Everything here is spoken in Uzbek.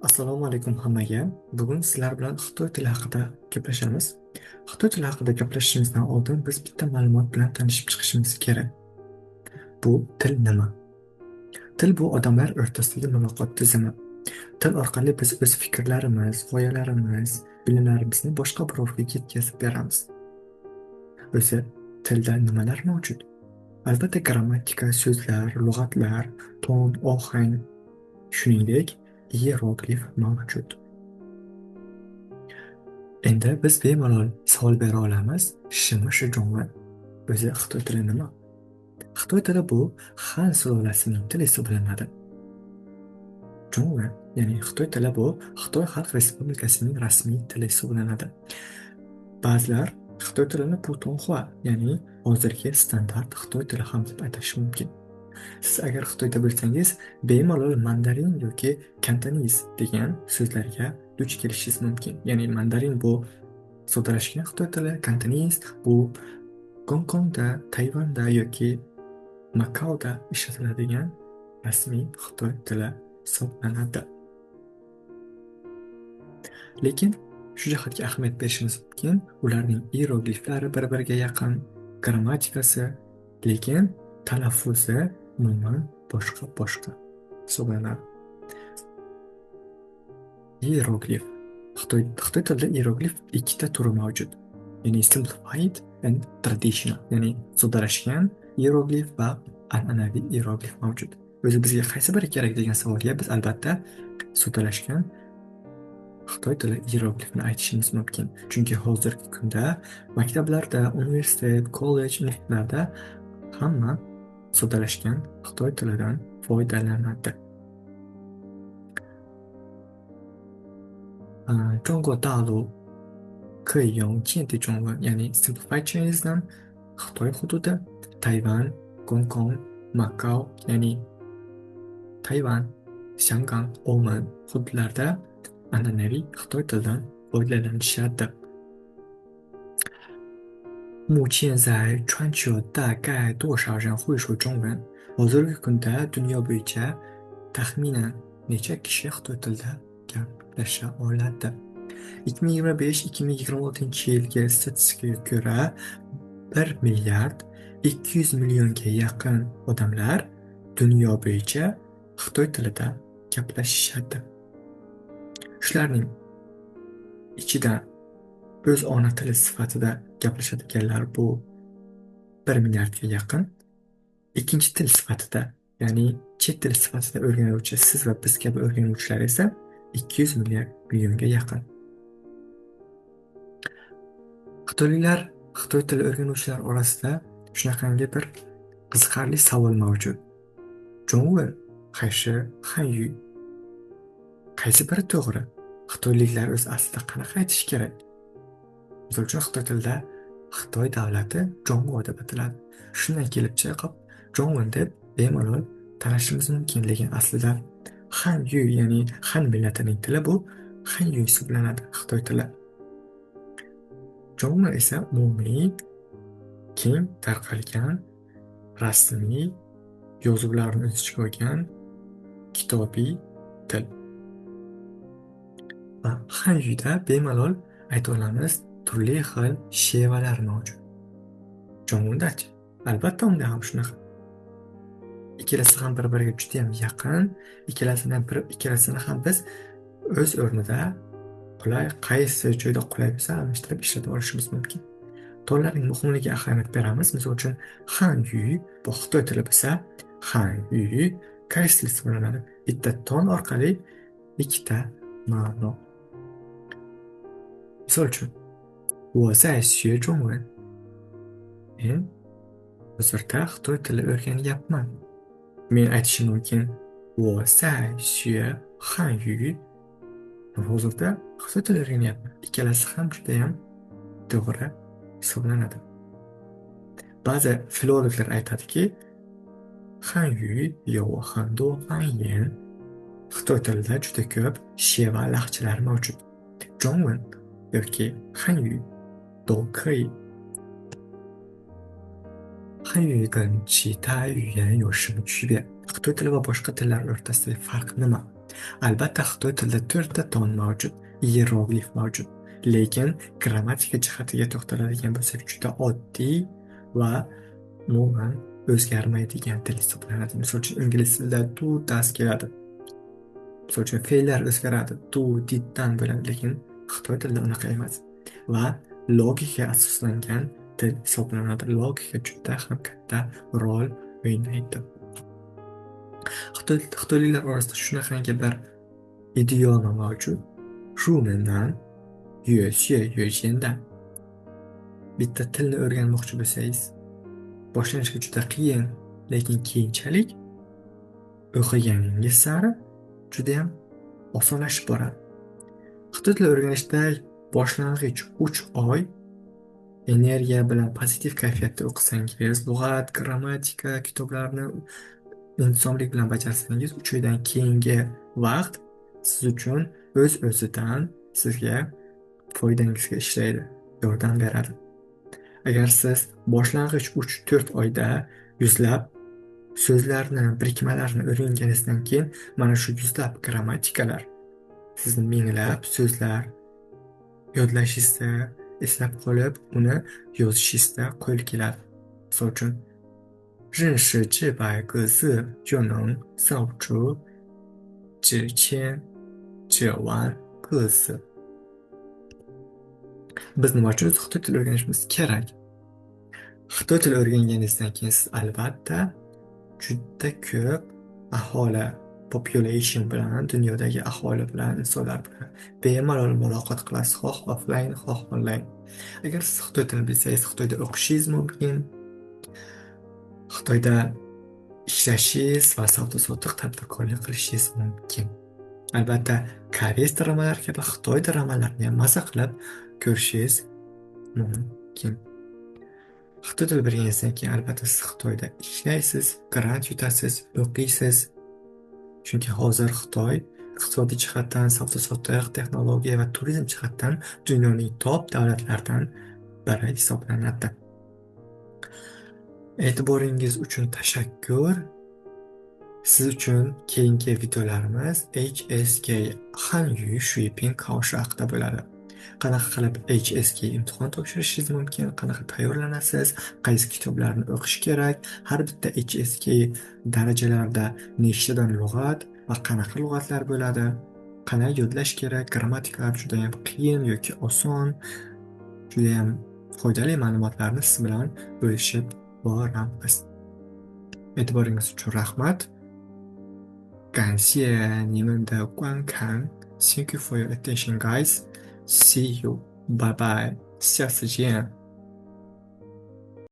Assalomu alaykum hammaga. Bugun sizlar bilan Xitoy tili haqida gaplashamiz. Xitoy tili haqida gaplashishimizdan oldin biz bitta ma'lumot bilan tanishib chiqishimiz kerak. Bu til nima? Til bu odamlar o'rtasidagi muloqot tizimi. Til orqali biz o'z fikrlarimiz, g'oyalarimiz, bilimlarimizni boshqa birovga yetkazib beramiz. O'zi tilda nimalar mavjud? Albatta grammatika, so'zlar, lug'atlar, ton, ohang, shuningdek hieroglif mavjud. Endi biz bemalol savol bera olamiz. Shimi jongmi? O'zi Xitoy tili nima? Xitoy tili bu Han sulolasining tili hisoblanadi. Jongmi, ya'ni Xitoy tili bu Xitoy Xalq Respublikasining rasmiy tili hisoblanadi. Ba'zilar Xitoy tilini Putonghua, ya'ni hozirgi standart Xitoy tili ham deb aytish mumkin. Siz agar Xitoyda bo'lsangiz, bemalol mandarin yoki kantonis degan so'zlarga duch kelishingiz mumkin. Ya'ni mandarin bu soddalashgan Xitoy tili, kantonis bu Gonkongda, Tayvanda yoki Makaoda ishlatiladigan rasmiy Xitoy tili hisoblanadi. Lekin shu jihatga ahamiyat berishimiz mumkin, ularning hierogliflari bir-biriga yaqin, grammatikasi, lekin talaffuzi umuman boshqa hisoblanadi. Hieroglif. Xitoy tilida hieroglif ikkita turi mavjud. Ya'ni simplified and traditional, ya'ni soddalashgan hieroglif va an'anaviy hieroglif mavjud. O'zi bizga qaysi biri kerak degan savolga biz albatta soddalashgan Xitoy tili hieroglifini aytishimiz mumkin. Chunki hozirgi kunda maktablarda, universitet, kollej, institutlarda hamma soddalashgan Xitoy tilidan foydalanadi. 中国大陆可以用简体中文 ya'ni simplified Chinese'dan Xitoy hududi, Tayvan, Gonkong, Makao, ya'ni Tayvan, Shangang, Oman hududlarda an'anaviy Xitoy tilidan foydalanishadi. 目前在全球大概多少人会说中文? Hozirgi kunda dunyo bo'yicha taxminan necha kishi Xitoy tilida gaplasha oladi? 2025-2026 yilgi statistikaga ko'ra 1 milliard 200 millionga yaqin odamlar dunyo bo'yicha Xitoy tilida gaplashishadi. Shularning ichidan o'z ona tili sifatida gaplashadiganlar bu 1 milliardga yaqin. Ikkinchi til sifatida, ya'ni chet til sifatida o'rganuvchi siz va biz kabi o'rganuvchilar esa 200 millionga yaqin. Xitoyliklar, Xitoy tili o'rganuvchilar orasida shunaqangi bir qiziqarli savol mavjud. Zhongwen, qaysi Hanyu? Qaysi biri to'g'ri? Xitoyliklar o'z aslida qanaqa aytish kerak? Misol uchun Xitoy tilida Xitoy davlati Zhongguo deb ataladi. Shundan kelib chiqib Zhongwen deb bemalol tanishimiz mumkin, lekin aslida Hanyu, ya'ni Han millatining tili bu Hanyu hisoblanadi, Xitoy tili. Zhongwen esa umumiy keng tarqalgan rasmiy yozuvlarni o'z ichiga olgan kitobiy til. Va Hanyuda bemalol ayta olamiz, turli xil shevalar mavjud. Zhongwendachi? Albatta unda ham shunaqa. Ikkalasi ham bir-biriga juda ham yaqin, ikkalasini ham biz o'z o'rnida qulay, qaysi joyda qulay bo'lsa almashtirib ishlatib olishimiz mumkin. Tonlarning muhimligiga ahamiyat beramiz. Misol uchun Hanyu bu Xitoy tili bo'lsa, Hanyu koreys tili hisoblanadi. Bitta ton orqali ikkita ma'no. Misol uchun 我在学中文. Men hozirda Xitoy tili o'rganyapman. Men aytishim mumkin 我在学汉语. Hozirda Xitoy tili o'rganyapman. Ikkalasi ham juda ham to'g'ri hisoblanadi. Ba'zi filologlar aytadiki, Hanyu 有很多方言. Xitoy tilida juda ko'p sheva lahjalar mavjud. Zhongwen yoki Hanyu 都可以. 汉语跟其他语言有什么区别? Xitoy tili va boshqa tillar o'rtasidagi farq nima? Albatta, Xitoy tilida 4 ta ton mavjud, iyeroglif mavjud. Lekin grammatika jihatiga to'xtaladigan bo'lsak, juda oddiy va umuman o'zgarmaydigan til hisoblanadi. Misol uchun, ingliz tilida do, does keladi. Misol uchun, fe'llar o'zgaradi. Do, diddan bo'ladi, lekin Xitoy tilida unaqa emas. Va logikaga asoslangan til hisoblanadi. Logika juda ham katta rol o'ynaydi. Xitoyliklar orasida shunaqangi bir idioma mavjud. Rumendan, yuedan. Bitta tilni o'rganmoqchi bo'lsangiz, boshlanishga juda qiyin, lekin keyinchalik o'qiganingiz sari juda ham osonlashib boradi. Xitoy tili o'rganishda boshlang'ich 3 oy energiya bilan pozitiv kayfiyatda o'qisangiz, lug'at, grammatika kitoblarni intizomlik bilan bajarsangiz, 3 oydan keyingi vaqt siz uchun o'z-o'zidan sizga foydangizga ishlaydi, yordam beradi. Agar siz boshlang'ich 3-4 oyda yuzlab so'zlarni, birikmalarni o'rganganingizdan keyin mana shu yuzlab grammatikalar sizni minglab so'zlar yodlashingizda, eslab qolib, uni yozishingizda qo'l keladi. Misol uchun, 认识100个字就能造出几千几万个字. Biz nima uchun Xitoy tili o'rganishimiz kerak? Xitoy tili o'rganganingizdan keyin siz albatta juda ko'p aholi population bilan, dunyodagi aholi bilan, insonlar bilan bemalol muloqot qilasiz, xoh offline, xoh online. Agar siz Xitoy tilini bilsangiz, Xitoyda o'qishingiz mumkin, Xitoyda ishlashingiz va savdo-sotiq tadbirkorlik qilishingiz mumkin. Albatta, koreys dramalar kabi Xitoy dramalarini ham maza qilib ko'rishingiz mumkin. Xitoy tili bilganingizdan keyin albatta siz Xitoyda ishlaysiz, grant yutasiz, o'qiysiz. Chunki hozir Xitoy iqtisodiy jihatdan, savdo-sotiq, texnologiya va turizm jihatdan dunyoning top davlatlaridan biri hisoblanadi. E'tiboringiz uchun tashakkur. Siz uchun keyingi videolarimiz HSK Hanyu Shuiping Kaoshi haqida bo'ladi. Qanaqa qilib HSK imtihon topshirishingiz mumkin, qanaqa tayyorlanasiz, qaysi kitoblarni o'qish kerak, har bitta HSK darajalarida nechtadan lug'at va qanaqa lug'atlar bo'ladi, qanday yodlash kerak, grammatikalar juda ham qiyin yoki oson, juda ham foydali ma'lumotlarni siz bilan bo'lishib boramiz. E'tiboringiz uchun rahmat. 感谢你们的观看 Thank you for your attention, guys. See you. Bye bye. 下次见。